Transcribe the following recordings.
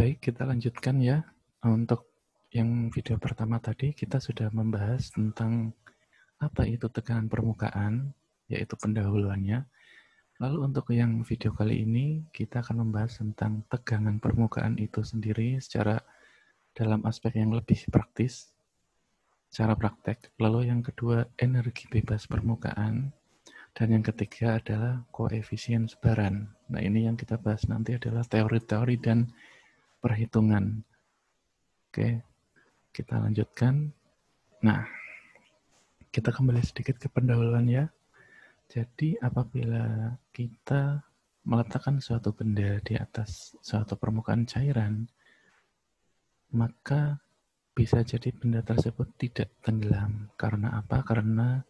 Baik, kita lanjutkan ya. Untuk yang video pertama tadi kita sudah membahas tentang apa itu tegangan permukaan, yaitu pendahuluannya. Lalu untuk yang video kali ini kita akan membahas tentang tegangan permukaan itu sendiri secara dalam aspek yang lebih praktis, secara praktek. Lalu yang kedua, energi bebas permukaan. Dan yang ketiga adalah koefisien sebaran. Nah, ini yang kita bahas nanti adalah teori-teori dan perhitungan. Oke, kita lanjutkan. Nah, kita kembali sedikit ke pendahuluan ya. Jadi apabila kita meletakkan suatu benda di atas suatu permukaan cairan, maka bisa jadi benda tersebut tidak tenggelam. Karena apa? Karena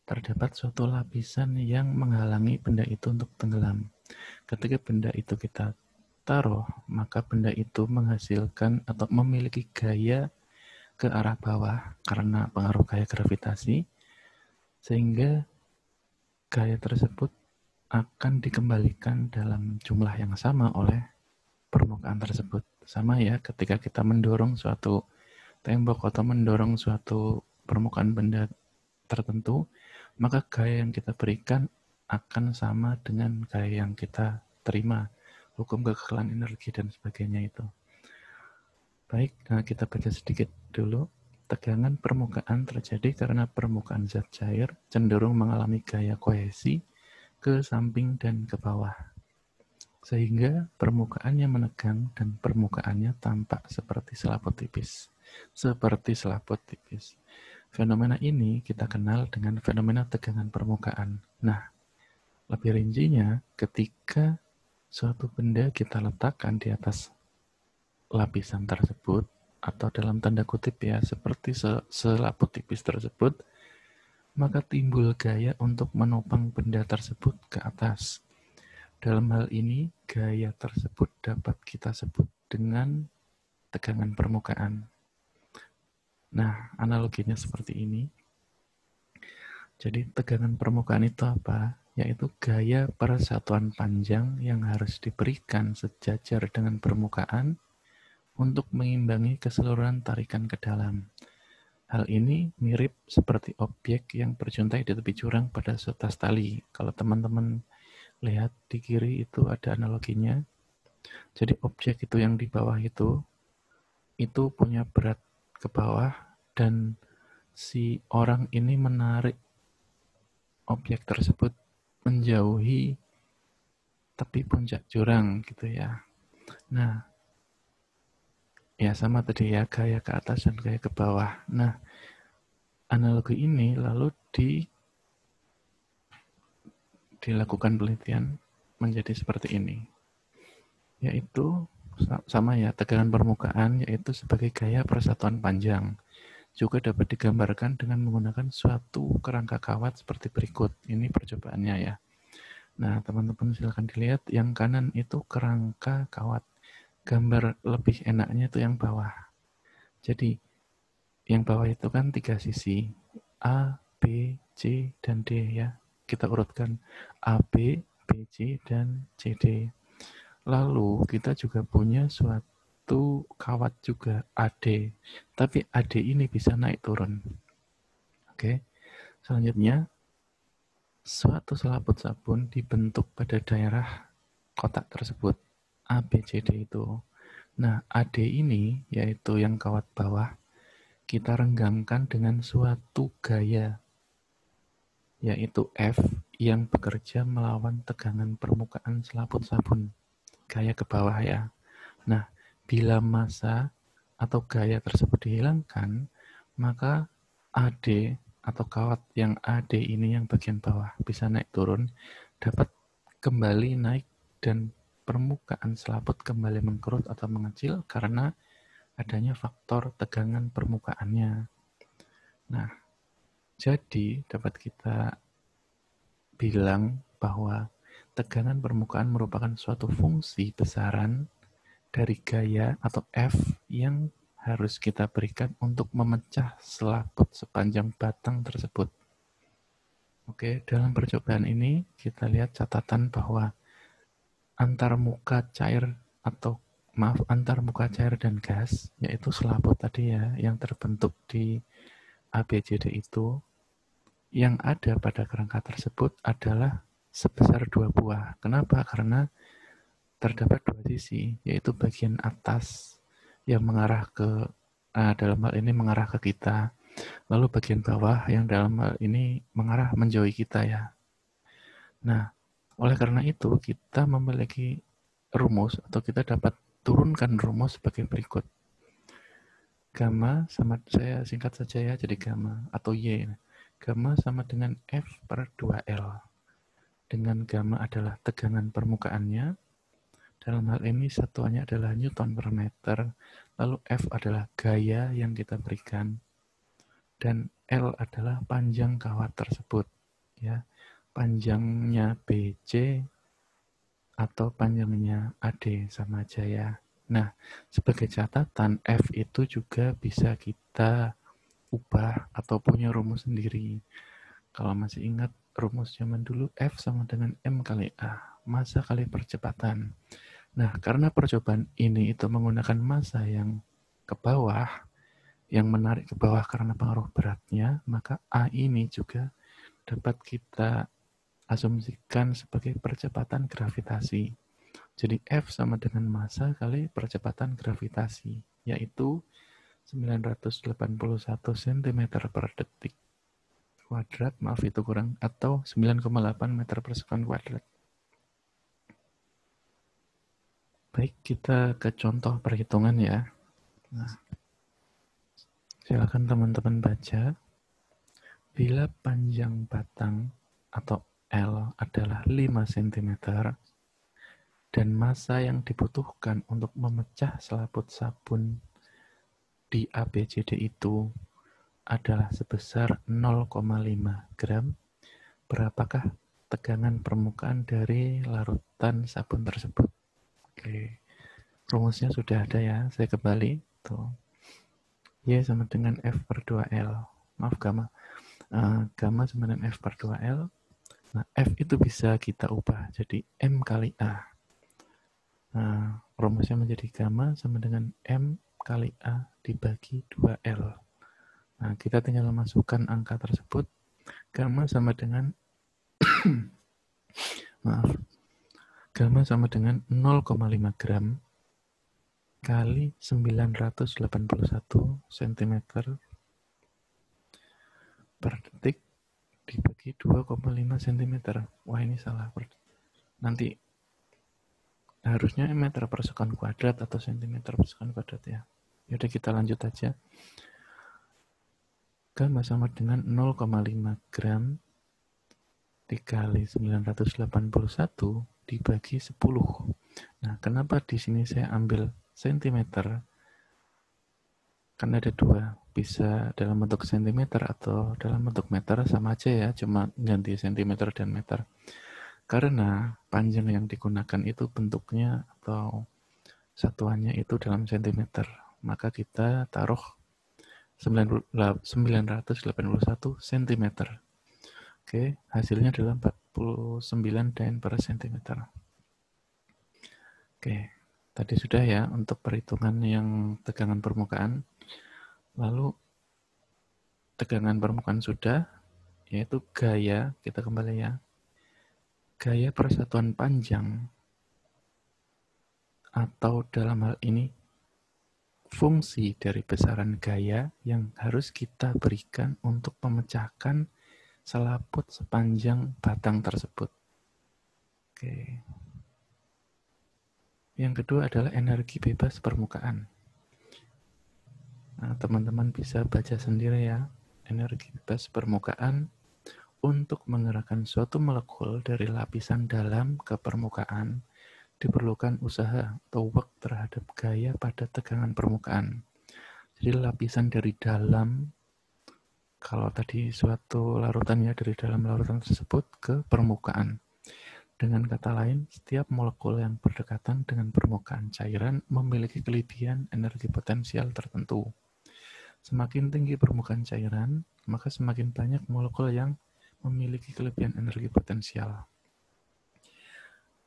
terdapat suatu lapisan yang menghalangi benda itu untuk tenggelam. Ketika benda itu kita taruh, maka benda itu menghasilkan atau memiliki gaya ke arah bawah karena pengaruh gaya gravitasi, sehingga gaya tersebut akan dikembalikan dalam jumlah yang sama oleh permukaan tersebut. Sama ya, ketika kita mendorong suatu tembok atau mendorong suatu permukaan benda tertentu, maka gaya yang kita berikan akan sama dengan gaya yang kita terima. Hukum kekekalan energi dan sebagainya itu. Baik, nah kita baca sedikit dulu. Tegangan permukaan terjadi karena permukaan zat cair cenderung mengalami gaya kohesi ke samping dan ke bawah, sehingga permukaannya menegang dan permukaannya tampak seperti selaput tipis. Fenomena ini kita kenal dengan fenomena tegangan permukaan. Nah, lebih rincinya, ketika suatu benda kita letakkan di atas lapisan tersebut, atau dalam tanda kutip ya, seperti selaput tipis tersebut, maka timbul gaya untuk menopang benda tersebut ke atas. Dalam hal ini, gaya tersebut dapat kita sebut dengan tegangan permukaan. Nah, analoginya seperti ini. Jadi, tegangan permukaan itu apa? Yaitu gaya persatuan panjang yang harus diberikan sejajar dengan permukaan untuk mengimbangi keseluruhan tarikan ke dalam. Hal ini mirip seperti objek yang berjuntai di tepi jurang pada setas tali. Kalau teman-teman lihat di kiri itu ada analoginya. Jadi objek itu yang di bawah itu punya berat ke bawah dan si orang ini menarik objek tersebut menjauhi tepi puncak jurang gitu ya. Nah, ya sama tadi ya, gaya ke atas dan gaya ke bawah. Nah, analogi ini lalu dilakukan penelitian menjadi seperti ini. Yaitu sama ya, tegangan permukaan yaitu sebagai gaya persatuan panjang. Juga dapat digambarkan dengan menggunakan suatu kerangka kawat seperti berikut. Ini percobaannya ya. Nah, teman-teman silakan dilihat yang kanan itu kerangka kawat. Gambar lebih enaknya itu yang bawah. Jadi, yang bawah itu kan 3 sisi. A, B, C, dan D ya. Kita urutkan A, B, B, C, dan C, D. Lalu kita juga punya suatu kawat juga AD. Tapi AD ini bisa naik turun. Oke. Selanjutnya, suatu selaput sabun dibentuk pada daerah kotak tersebut. A, B, C, D itu. Nah, AD ini, yaitu yang kawat bawah, kita renggangkan dengan suatu gaya, yaitu F, yang bekerja melawan tegangan permukaan selaput sabun. Gaya ke bawah ya. Nah, bila massa atau gaya tersebut dihilangkan, maka AD atau kawat yang AD ini yang bagian bawah bisa naik turun, dapat kembali naik dan permukaan selaput kembali mengkerut atau mengecil karena adanya faktor tegangan permukaannya. Nah, jadi dapat kita bilang bahwa tegangan permukaan merupakan suatu fungsi besaran dari gaya atau F yang harus kita berikan untuk memecah selaput sepanjang batang tersebut. Oke, dalam percobaan ini kita lihat catatan bahwa antar muka cair atau antar muka cair dan gas, yaitu selaput tadi ya, yang terbentuk di ABCD itu, yang ada pada kerangka tersebut adalah sebesar 2 buah. Kenapa? Karena terdapat 2 sisi, yaitu bagian atas yang mengarah ke, dalam hal ini mengarah ke kita, lalu bagian bawah yang dalam hal ini mengarah menjauhi kita ya. Nah, oleh karena itu kita memiliki rumus atau kita dapat turunkan rumus sebagai berikut. Gamma sama, saya singkat saja ya, jadi gamma atau Y. Gamma sama dengan F per 2L. Dengan gamma adalah tegangan permukaannya, dalam hal ini satuannya adalah Newton per meter, lalu F adalah gaya yang kita berikan, dan L adalah panjang kawat tersebut. Ya, panjangnya BC atau panjangnya AD sama aja ya. Nah, sebagai catatan, F itu juga bisa kita ubah atau punya rumus sendiri. Kalau masih ingat rumus zaman dulu, F sama dengan M kali A, massa kali percepatan. Nah, karena percobaan ini itu menggunakan massa yang ke bawah, yang menarik ke bawah karena pengaruh beratnya, maka A ini juga dapat kita asumsikan sebagai percepatan gravitasi. Jadi F sama dengan massa kali percepatan gravitasi, yaitu 981 cm per detik kuadrat, maaf itu kurang, atau 9,8 meter per sekon kuadrat. Baik, kita ke contoh perhitungan ya. Nah, silakan teman-teman baca. Bila panjang batang atau L adalah 5 cm, dan massa yang dibutuhkan untuk memecah selaput sabun di ABCD itu adalah sebesar 0,5 gram, berapakah tegangan permukaan dari larutan sabun tersebut? Oke, rumusnya sudah ada ya, saya kembali. Tuh. Y sama dengan F per 2L. Maaf, gamma. Gamma sama dengan F per 2L. Nah, F itu bisa kita ubah jadi M kali A. Nah, rumusnya menjadi gamma sama dengan M kali A dibagi 2L. Nah, kita tinggal masukkan angka tersebut. Gamma sama dengan maaf. Gamma sama dengan 0,5 gram kali 981 cm per detik dibagi 2,5 cm. Wah, ini salah. Nanti harusnya meter per sekon kuadrat atau sentimeter per sekon kuadrat ya. Yaudah kita lanjut aja. Gamma sama dengan 0,5 gram dikali 981 dibagi 10. Nah, kenapa di sini saya ambil sentimeter? Kan ada dua, bisa dalam bentuk sentimeter atau dalam bentuk meter, sama aja ya, cuma ganti sentimeter dan meter. Karena panjang yang digunakan itu bentuknya atau satuannya itu dalam sentimeter, maka kita taruh 981 cm. Oke, hasilnya adalah 49 dan per sentimeter. Oke, tadi sudah ya untuk perhitungan yang tegangan permukaan. Lalu tegangan permukaan sudah, yaitu gaya, kita kembali ya. Gaya persatuan panjang atau dalam hal ini fungsi dari besaran gaya yang harus kita berikan untuk memecahkan selaput sepanjang batang tersebut. Oke. Yang kedua adalah energi bebas permukaan. Nah, teman-teman bisa baca sendiri ya. Energi bebas permukaan untuk menggerakkan suatu molekul dari lapisan dalam ke permukaan diperlukan usaha atau work terhadap gaya pada tegangan permukaan. Jadi lapisan dari dalam, kalau tadi suatu larutan ya, dari dalam larutan tersebut ke permukaan. Dengan kata lain, setiap molekul yang berdekatan dengan permukaan cairan memiliki kelebihan energi potensial tertentu. Semakin tinggi permukaan cairan, maka semakin banyak molekul yang memiliki kelebihan energi potensial.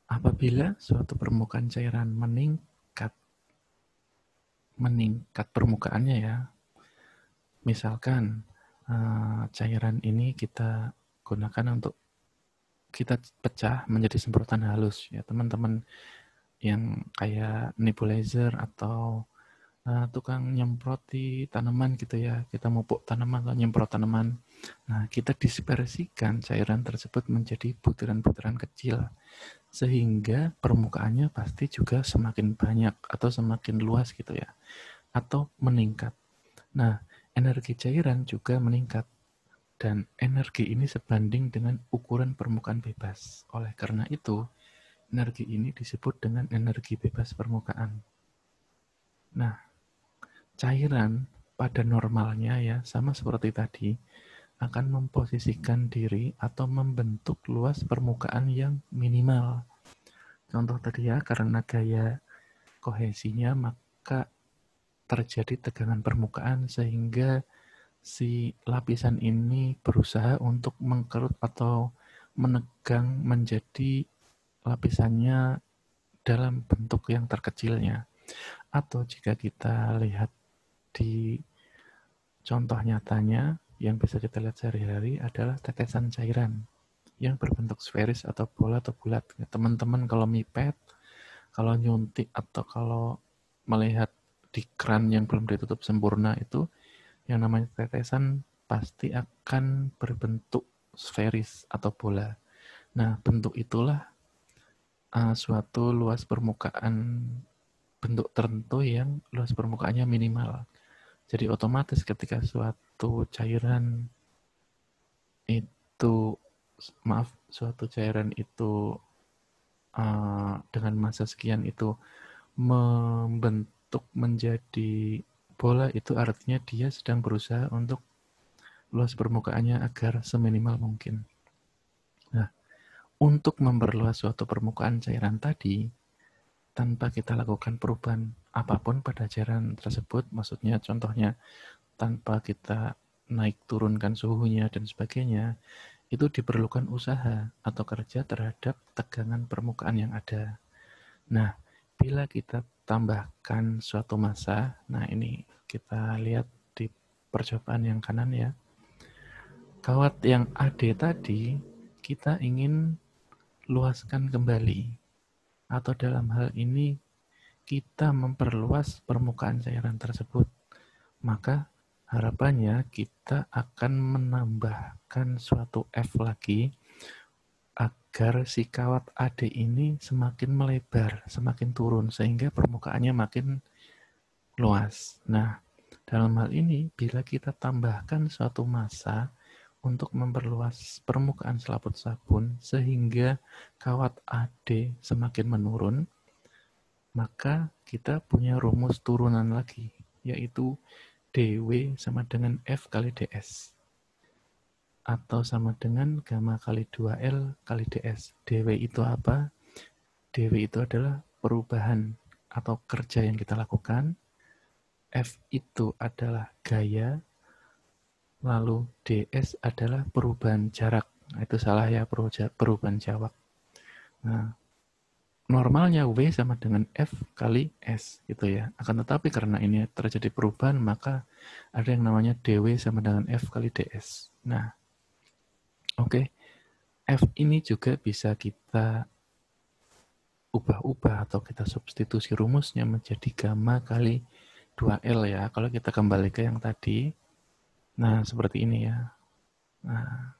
Apabila suatu permukaan cairan meningkat meningkat permukaannya ya. Misalkan cairan ini kita gunakan untuk kita pecah menjadi semprotan halus ya teman-teman, yang kayak nebulizer atau tukang nyemproti tanaman gitu ya, kita mupuk tanaman atau nyemprot tanaman. Nah, kita dispersikan cairan tersebut menjadi butiran-butiran kecil, sehingga permukaannya pasti juga semakin banyak atau semakin luas gitu ya, atau meningkat. Nah, energi cairan juga meningkat, dan energi ini sebanding dengan ukuran permukaan bebas. Oleh karena itu, energi ini disebut dengan energi bebas permukaan. Nah, cairan pada normalnya ya, sama seperti tadi, akan memposisikan diri atau membentuk luas permukaan yang minimal. Contoh tadi ya, karena gaya kohesinya maka terjadi tegangan permukaan sehingga si lapisan ini berusaha untuk mengkerut atau menegang menjadi lapisannya dalam bentuk yang terkecilnya. Atau jika kita lihat di contoh nyatanya yang bisa kita lihat sehari-hari adalah tetesan cairan yang berbentuk sferis atau bola atau bulat. Teman-teman kalau mipet, kalau nyuntik atau kalau melihat di keran yang belum ditutup sempurna itu, yang namanya tetesan pasti akan berbentuk sferis atau bola. Nah, bentuk itulah suatu luas permukaan bentuk tertentu yang luas permukaannya minimal. Jadi otomatis ketika suatu cairan itu, suatu cairan itu dengan massa sekian itu membentuk menjadi bola, itu artinya dia sedang berusaha untuk luas permukaannya agar seminimal mungkin. Nah, untuk memperluas suatu permukaan cairan tadi, tanpa kita lakukan perubahan apapun pada cairan tersebut, maksudnya contohnya tanpa kita naik turunkan suhunya dan sebagainya, itu diperlukan usaha atau kerja terhadap tegangan permukaan yang ada. Nah, bila kita tambahkan suatu massa, nah ini kita lihat di percobaan yang kanan ya, kawat yang AD tadi kita ingin luaskan kembali, atau dalam hal ini kita memperluas permukaan cairan tersebut, maka harapannya kita akan menambahkan suatu F lagi agar si kawat AD ini semakin melebar, semakin turun, sehingga permukaannya makin luas. Nah, dalam hal ini, bila kita tambahkan suatu massa untuk memperluas permukaan selaput sabun sehingga kawat AD semakin menurun, maka kita punya rumus turunan lagi, yaitu dW sama dengan F kali ds, atau sama dengan gamma kali 2L kali ds. dW itu apa? dW itu adalah perubahan atau kerja yang kita lakukan, F itu adalah gaya, lalu ds adalah perubahan jarak. Nah, itu salah ya, perubahan jarak. Nah, normalnya W sama dengan F kali S gitu ya. Akan tetapi karena ini terjadi perubahan, maka ada yang namanya dW sama dengan F kali ds. Nah, oke. F ini juga bisa kita ubah-ubah atau kita substitusi rumusnya menjadi gamma kali 2L ya. Kalau kita kembali ke yang tadi, nah seperti ini ya. Nah,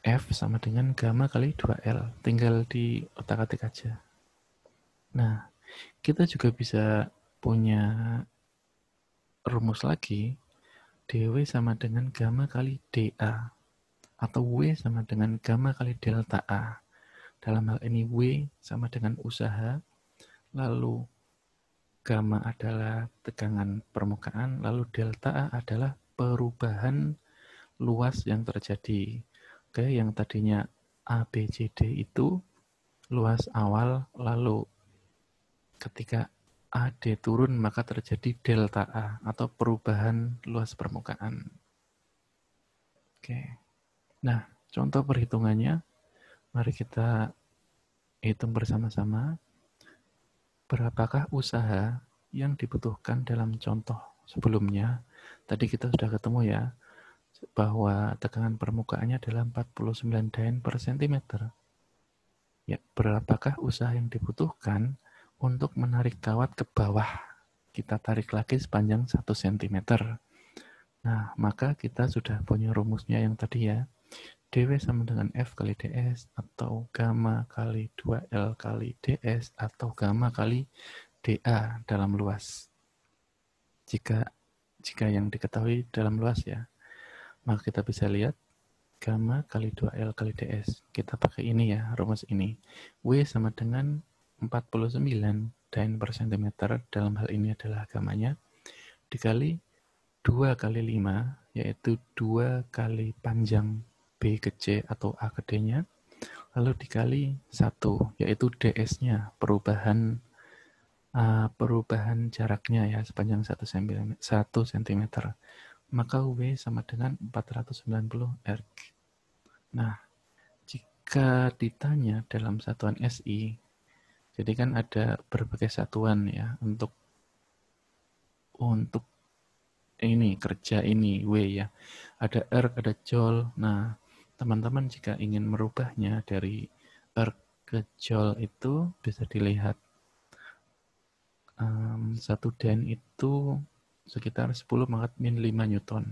F sama dengan gamma kali 2L. Tinggal di otak-atik aja. Nah, kita juga bisa punya rumus lagi, dW sama dengan gamma kali dA, atau W sama dengan gamma kali delta A. Dalam hal ini W sama dengan usaha, lalu gamma adalah tegangan permukaan, lalu delta A adalah perubahan luas yang terjadi. Oke, yang tadinya ABCD itu luas awal, lalu ketika AD turun maka terjadi delta A atau perubahan luas permukaan. Oke. Nah, contoh perhitungannya, mari kita hitung bersama-sama. Berapakah usaha yang dibutuhkan dalam contoh sebelumnya? Tadi kita sudah ketemu ya, bahwa tegangan permukaannya adalah 49 Dyn per sentimeter. Ya, berapakah usaha yang dibutuhkan untuk menarik kawat ke bawah? Kita tarik lagi sepanjang 1 cm. Nah, maka kita sudah punya rumusnya yang tadi ya. dW sama dengan F kali ds, atau gamma kali 2L kali ds, atau gamma kali dA dalam luas. Jika yang diketahui dalam luas ya, maka kita bisa lihat gamma kali 2L kali ds. Kita pakai ini ya, rumus ini. W sama dengan 49 Dyn per centimeter, dalam hal ini adalah gammanya, dikali 2 kali 5, yaitu 2 kali panjang B ke C atau A ke D-nya, lalu dikali 1, yaitu ds-nya, perubahan jaraknya ya, sepanjang 1 cm. Maka W sama dengan 490 erg. Nah, jika ditanya dalam satuan SI, jadi kan ada berbagai satuan ya untuk ini kerja ini W ya. Ada erg, ada joule. Nah, teman-teman jika ingin merubahnya dari erg ke joule itu bisa dilihat 1 Dyn itu sekitar 10 pangkat min 5 Newton.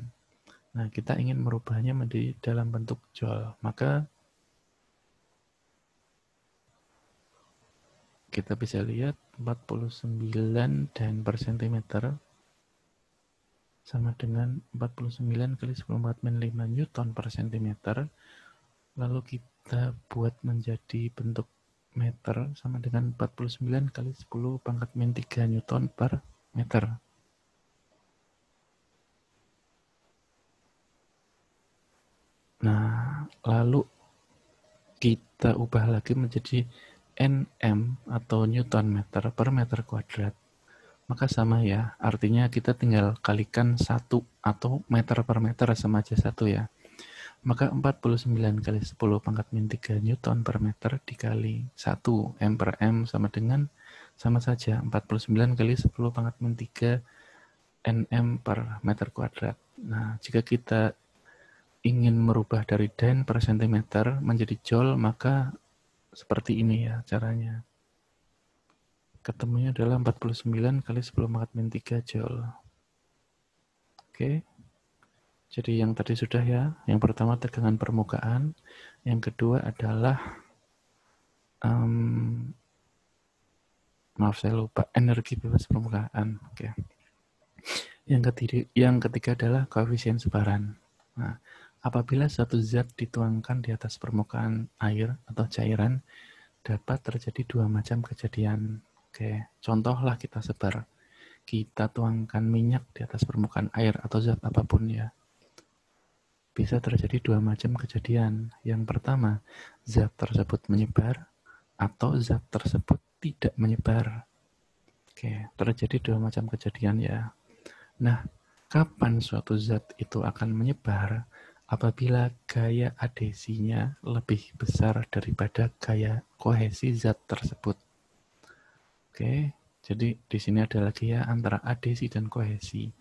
Nah, kita ingin merubahnya menjadi dalam bentuk joule, maka kita bisa lihat 49 Dyn per centimeter sama dengan 49 kali 10 pangkat min 5 Newton per centimeter. Lalu kita buat menjadi bentuk meter sama dengan 49 kali 10 pangkat min 3 Newton per meter. Nah, lalu kita ubah lagi menjadi Nm atau Newton meter per meter kuadrat. Maka sama ya, artinya kita tinggal kalikan 1 atau meter per meter sama aja 1 ya. Maka 49 kali 10 pangkat min 3 Newton per meter dikali 1 M per M sama dengan sama saja 49 kali 10 pangkat min 3 Nm per meter kuadrat. Nah, jika kita ingin merubah dari Dyn per centimeter menjadi joule, maka seperti ini ya caranya. Ketemunya adalah 49 kali 10 pangkat min 3 joule. Oke. Jadi yang tadi sudah ya, yang pertama tegangan permukaan, yang kedua adalah maaf saya lupa, energi bebas permukaan. Oke. Yang ketiga adalah koefisien sebaran. Nah, apabila suatu zat dituangkan di atas permukaan air atau cairan, dapat terjadi dua macam kejadian. Oke, contohlah kita sebar. Kita tuangkan minyak di atas permukaan air atau zat apapun ya. Bisa terjadi dua macam kejadian. Yang pertama, zat tersebut menyebar atau zat tersebut tidak menyebar. Oke, terjadi dua macam kejadian ya. Nah, kapan suatu zat itu akan menyebar? Apabila gaya adhesinya lebih besar daripada gaya kohesi zat tersebut. Oke, jadi di sini ada lagi ya antara adhesi dan kohesi.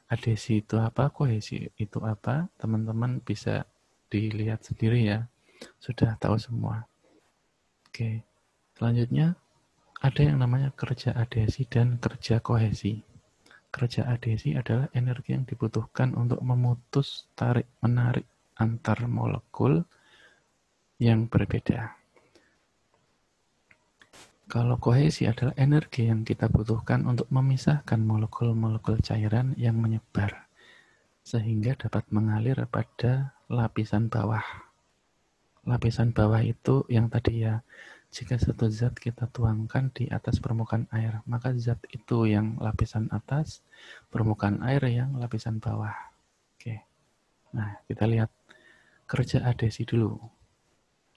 Adhesi itu apa? Kohesi itu apa? Teman-teman bisa dilihat sendiri ya. Sudah tahu semua. Oke, selanjutnya ada yang namanya kerja adhesi dan kerja kohesi. Kerja adhesi adalah energi yang dibutuhkan untuk memutus tarik-menarik antar molekul yang berbeda. Kalau kohesi adalah energi yang kita butuhkan untuk memisahkan molekul-molekul cairan yang menyebar, sehingga dapat mengalir pada lapisan bawah. Lapisan bawah itu yang tadi ya, jika satu zat kita tuangkan di atas permukaan air, maka zat itu yang lapisan atas, permukaan air yang lapisan bawah. Oke. Nah, kita lihat kerja adhesi dulu.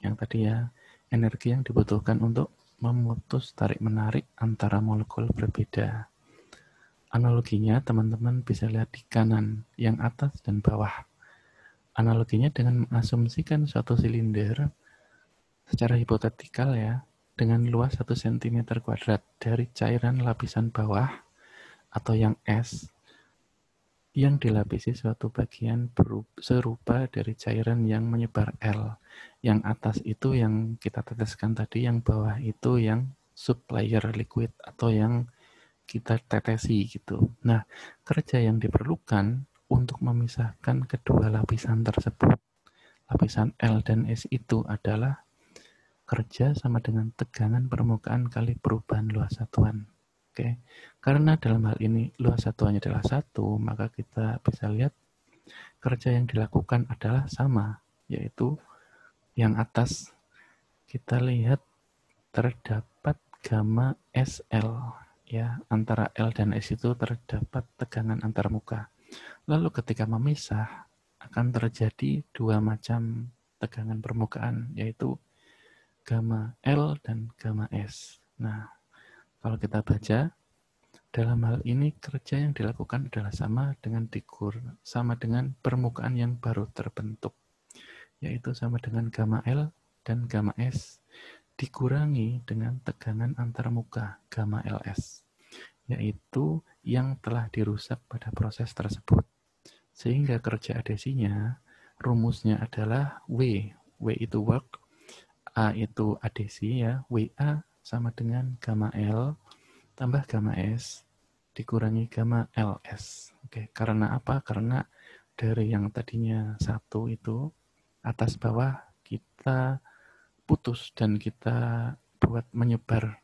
Yang tadi ya, energi yang dibutuhkan untuk memutus tarik-menarik antara molekul berbeda. Analoginya, teman-teman bisa lihat di kanan, yang atas dan bawah. Analoginya dengan mengasumsikan suatu silinder secara hipotetikal ya, dengan luas 1 cm kuadrat dari cairan lapisan bawah atau yang S yang dilapisi suatu bagian serupa dari cairan yang menyebar L. Yang atas itu yang kita teteskan tadi, yang bawah itu yang sublayer liquid atau yang kita tetesi gitu. Nah, kerja yang diperlukan untuk memisahkan kedua lapisan tersebut, lapisan L dan S itu adalah kerja sama dengan tegangan permukaan kali perubahan luas satuan. Oke, karena dalam hal ini luas satuannya adalah 1, maka kita bisa lihat kerja yang dilakukan adalah sama, yaitu yang atas kita lihat terdapat gamma SL, ya, antara L dan S itu terdapat tegangan antarmuka. Lalu ketika memisah akan terjadi dua macam tegangan permukaan, yaitu gamma L dan gamma S. Nah, kalau kita baca, dalam hal ini kerja yang dilakukan adalah sama dengan sama dengan permukaan yang baru terbentuk, yaitu sama dengan gamma L dan gamma S dikurangi dengan tegangan antarmuka gamma LS, yaitu yang telah dirusak pada proses tersebut. Sehingga kerja adhesinya, rumusnya adalah W. W itu work, A itu adhesi ya, WA sama dengan gamma L tambah gamma S dikurangi gamma LS. Oke, karena apa? Karena dari yang tadinya 1 itu atas bawah kita putus dan kita buat menyebar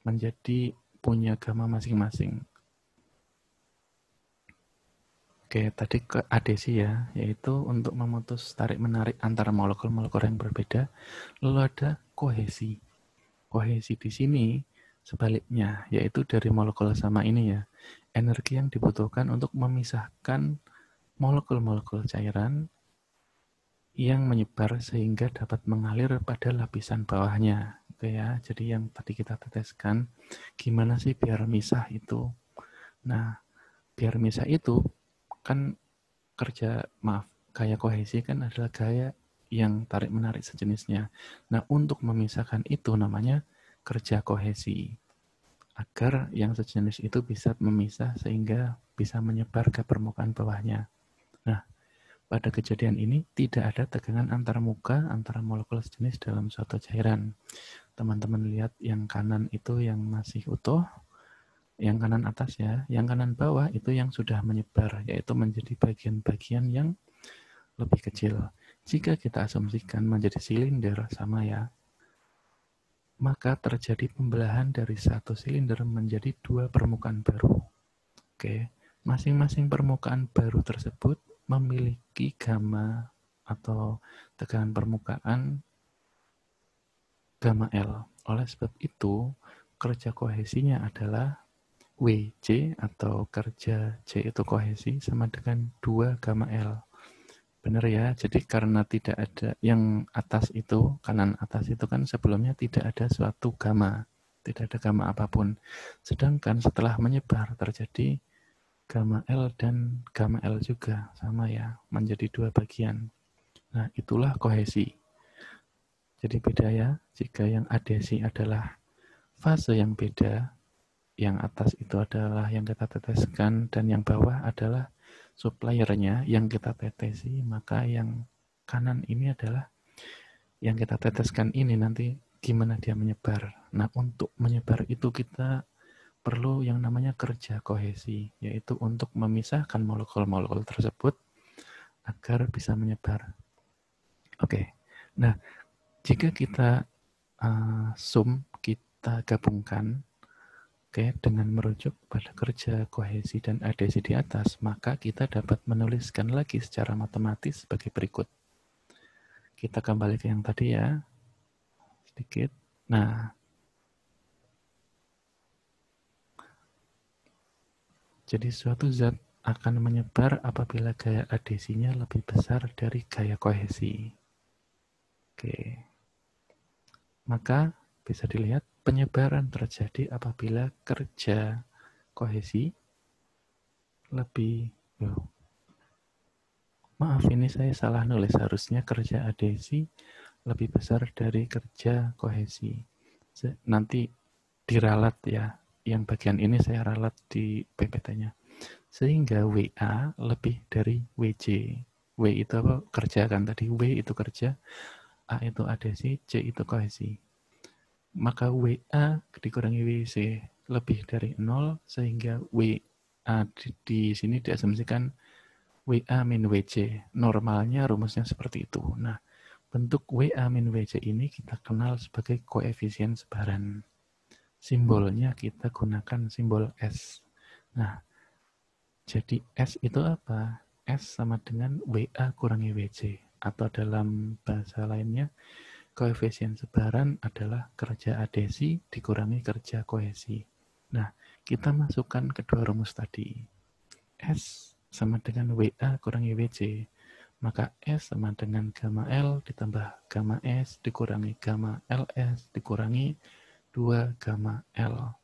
menjadi punya gamma masing-masing. Oke, tadi ke adhesi ya, yaitu untuk memutus tarik-menarik antara molekul-molekul yang berbeda. Lalu ada kohesi. Kohesi di sini sebaliknya, yaitu dari molekul sama ini ya, energi yang dibutuhkan untuk memisahkan molekul-molekul cairan yang menyebar sehingga dapat mengalir pada lapisan bawahnya. Oke ya, jadi yang tadi kita teteskan, gimana sih biar misah itu? Nah, biar misah itu kan gaya kohesi kan adalah gaya yang tarik-menarik sejenisnya. Nah, untuk memisahkan itu namanya kerja kohesi. Agar yang sejenis itu bisa memisah sehingga bisa menyebar ke permukaan bawahnya. Nah, pada kejadian ini tidak ada tegangan antarmuka antara molekul sejenis dalam suatu cairan. Teman-teman lihat yang kanan itu yang masih utuh, yang kanan atas ya, yang kanan bawah itu yang sudah menyebar, yaitu menjadi bagian-bagian yang lebih kecil. Jika kita asumsikan menjadi silinder sama ya, maka terjadi pembelahan dari satu silinder menjadi 2 permukaan baru. Oke, masing-masing permukaan baru tersebut memiliki gamma atau tegangan permukaan gamma L. Oleh sebab itu, kerja kohesinya adalah WC atau kerja C itu kohesi sama dengan 2 gamma L. Benar ya, jadi karena tidak ada yang atas itu, kanan atas itu kan sebelumnya tidak ada suatu gamma, tidak ada gamma apapun. Sedangkan setelah menyebar terjadi gamma L dan gamma L juga, sama ya, menjadi 2 bagian. Nah, itulah kohesi. Jadi beda ya, jika yang adhesi adalah fase yang beda, yang atas itu adalah yang kita teteskan dan yang bawah adalah suppliernya yang kita tetesi, maka yang kanan ini adalah yang kita teteskan ini nanti gimana dia menyebar. Nah, untuk menyebar itu kita perlu yang namanya kerja kohesi, yaitu untuk memisahkan molekul-molekul tersebut agar bisa menyebar. Oke, nah jika kita kita gabungkan dengan merujuk pada kerja kohesi dan adhesi di atas, maka kita dapat menuliskan lagi secara matematis sebagai berikut. Kita kembali ke yang tadi ya, sedikit. Nah, jadi suatu zat akan menyebar apabila gaya adhesinya lebih besar dari gaya kohesi. Oke. Maka bisa dilihat penyebaran terjadi apabila kerja kohesi lebih maaf ini saya salah nulis, harusnya kerja adhesi lebih besar dari kerja kohesi. Nanti diralat ya, yang bagian ini saya ralat di PPT-nya. Sehingga WA lebih dari WJ. W itu apa? Kerja kan tadi. W itu kerja, A itu adhesi, C itu kohesi. Maka WA dikurangi WC lebih dari 0, sehingga WA di sini diasumsikan WA min WC. Normalnya rumusnya seperti itu. Nah, bentuk WA min WC ini kita kenal sebagai koefisien sebaran. Simbolnya kita gunakan simbol S. Nah, jadi S itu apa? S sama dengan WA kurangi WC. Atau dalam bahasa lainnya, koefisien sebaran adalah kerja adhesi dikurangi kerja kohesi. Nah, kita masukkan kedua rumus tadi. S sama dengan WA kurangi WC. Maka S sama dengan gamma L ditambah gamma S dikurangi gamma LS dikurangi 2 gamma L.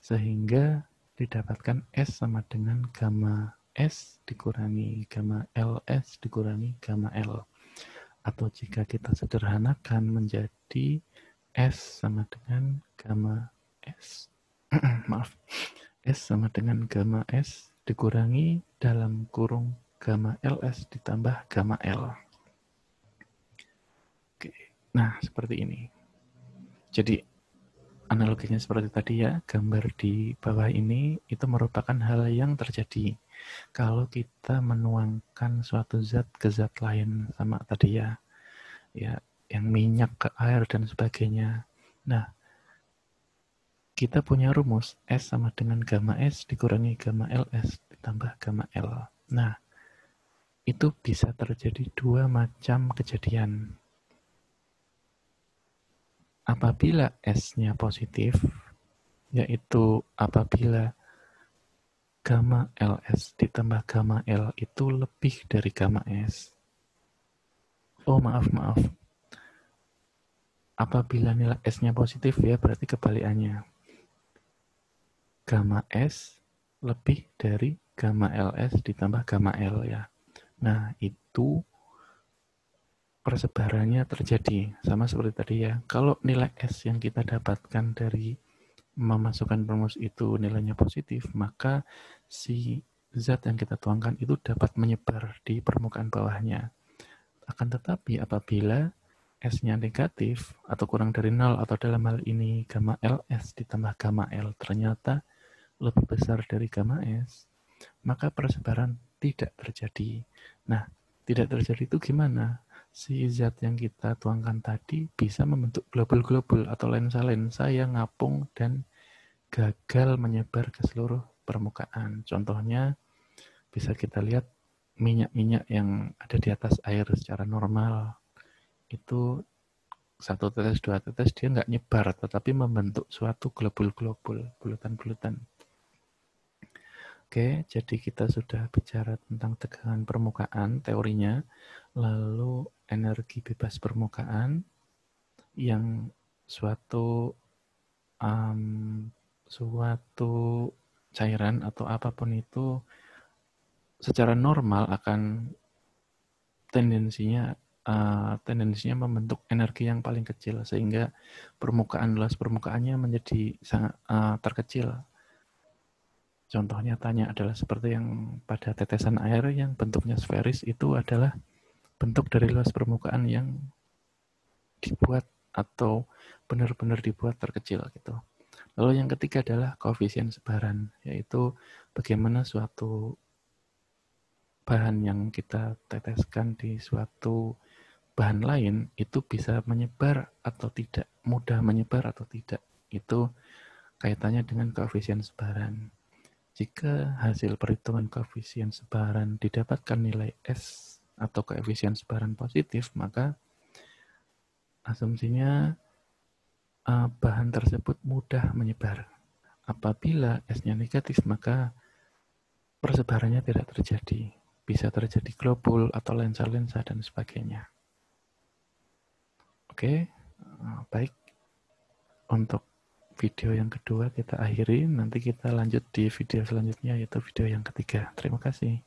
Sehingga didapatkan S sama dengan gamma S dikurangi gamma LS dikurangi gamma L. Atau jika kita sederhanakan menjadi S sama dengan gamma S. Maaf. S sama dengan gamma S dikurangi dalam kurung gamma LS ditambah gamma L. Oke. Nah, seperti ini. Jadi, analoginya seperti tadi ya, gambar di bawah ini itu merupakan hal yang terjadi kalau kita menuangkan suatu zat ke zat lain sama tadi ya, yang minyak ke air dan sebagainya. Nah, kita punya rumus S sama dengan gamma S dikurangi gamma LS ditambah gamma L. Nah, itu bisa terjadi dua macam kejadian. Apabila S-nya positif, yaitu apabila gamma LS ditambah gamma L itu lebih dari gamma S. Oh, maaf. Apabila nilai S-nya positif ya berarti kebalikannya. Gamma S lebih dari gamma LS ditambah gamma L ya. Nah, itu persebarannya terjadi sama seperti tadi ya. Kalau nilai S yang kita dapatkan dari memasukkan rumus itu nilainya positif, maka si zat yang kita tuangkan itu dapat menyebar di permukaan bawahnya. Akan tetapi apabila S-nya negatif atau kurang dari 0 atau dalam hal ini gamma LS ditambah gamma L ternyata lebih besar dari gamma S, maka persebaran tidak terjadi. Nah, tidak terjadi itu gimana? Si zat yang kita tuangkan tadi bisa membentuk globul-globul atau lensa-lensa yang ngapung dan gagal menyebar ke seluruh permukaan. Contohnya bisa kita lihat minyak-minyak yang ada di atas air secara normal. Itu 1 tetes, 2 tetes dia nggak nyebar, tetapi membentuk suatu globul-globul, bulutan-bulutan. Oke, jadi kita sudah bicara tentang tegangan permukaan, teorinya, lalu energi bebas permukaan, yang suatu cairan atau apapun itu secara normal akan tendensinya membentuk energi yang paling kecil, sehingga luas permukaannya menjadi sangat terkecil. Contoh nyatanya adalah seperti yang pada tetesan air yang bentuknya sferis, itu adalah bentuk dari luas permukaan yang dibuat atau benar-benar dibuat terkecil gitu. Lalu yang ketiga adalah koefisien sebaran, yaitu bagaimana suatu bahan yang kita teteskan di suatu bahan lain itu bisa menyebar atau tidak, mudah menyebar atau tidak. Itu kaitannya dengan koefisien sebaran. Jika hasil perhitungan koefisien sebaran didapatkan nilai S atau koefisien sebaran positif, maka asumsinya bahan tersebut mudah menyebar. Apabila S-nya negatif, maka persebarannya tidak terjadi. Bisa terjadi globul atau lensa-lensa dan sebagainya. Oke, baik. Untuk video yang kedua kita akhiri, nanti kita lanjut di video selanjutnya, yaitu video yang ketiga. Terima kasih.